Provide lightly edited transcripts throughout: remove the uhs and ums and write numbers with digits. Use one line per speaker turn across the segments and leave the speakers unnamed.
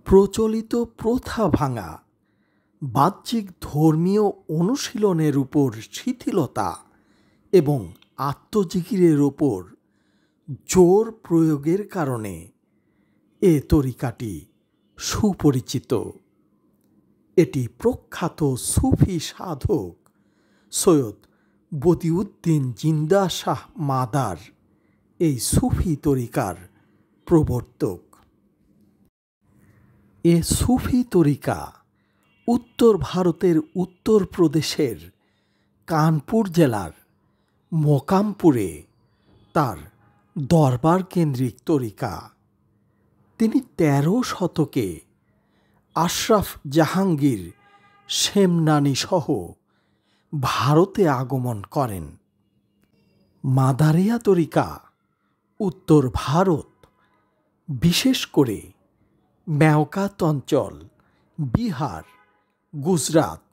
প্রচলিত প্রথা ভাঙা, বাহ্যিক ধর্মীয় অনুশীলনের উপর শিথিলতা এবং আত্মজিকিরের ওপর জোর প্রয়োগের কারণে এ তরিকাটি সুপরিচিত। এটি প্রখ্যাত সুফি সাধক সৈয়দ বদিউদ্দিন জিন্দা শাহ মাদার এই সুফি তরিকার প্রবর্তক। এ সুফি তরিকা উত্তর ভারতের উত্তরপ্রদেশের কানপুর জেলার মোকামপুরে তার দরবার কেন্দ্রিক তরিকা। তিনি ১৩ শতকে আশরাফ জাহাঙ্গীর শেমনানি সহ ভারতে আগমন করেন। মাদারিয়া তরিকা উত্তর ভারত, বিশেষ করে মেওকাত অঞ্চল, বিহার, গুজরাট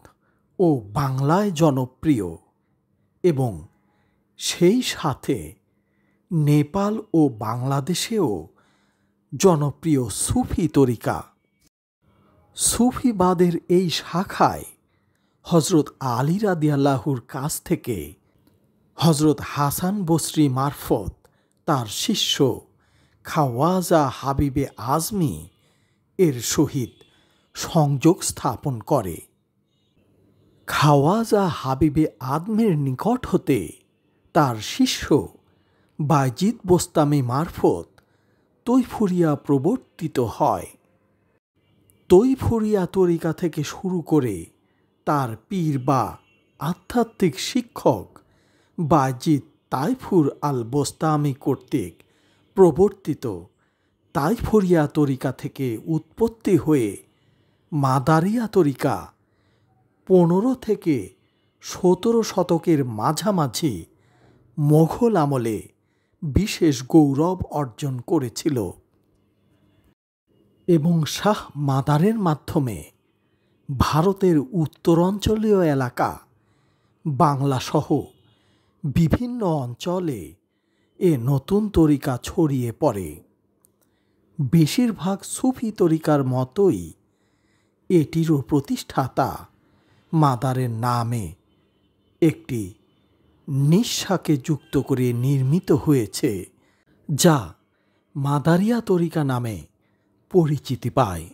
ও বাংলায় জনপ্রিয় এবং সেই সাথে নেপাল ও বাংলাদেশেও জনপ্রিয় সুফি তরিকা। সুফিবাদের এই শাখায় হজরত আলী রাদিয়াল্লাহুর কাছ থেকে হজরত হাসান বসরি মারফত তার শিষ্য খাওয়াজা হাবিবে আজমি এর সহিত সংযোগ স্থাপন করে। খাওয়াজা হাবিবে আজমের নিকট হতে তার শিষ্য বায়জিদ বোস্তামি মারফত তৈফুরিয়া প্রবর্তিত হয়। তৈফুরিয়া তরিকা থেকে শুরু করে তার পীর বা আধ্যাত্মিক শিক্ষক বায়জিদ তাইফুর আল বোস্তামি কর্তৃক প্রবর্তিত তাইফুরিয়া তরিকা থেকে উৎপত্তি হয়ে মাদারিয়া তরিকা ১৫ থেকে ১৭ শতকের মাঝামাঝি মোঘল আমলে বিশেষ গৌরব অর্জন করেছিল এবং শাহ মাদারের মাধ্যমে ভারতের উত্তরাঞ্চলীয় এলাকা বাংলাসহ বিভিন্ন অঞ্চলে এ নতুন তরিকা ছড়িয়ে পড়ে। বেশিরভাগ সুফি তরিকার মতোই এটিরও প্রতিষ্ঠাতা মাদারের নামে একটি নিঃসাকে যুক্ত করে নির্মিত হয়েছে, যা মাদারিয়া তরিকা নামে পরিচিতি পায়।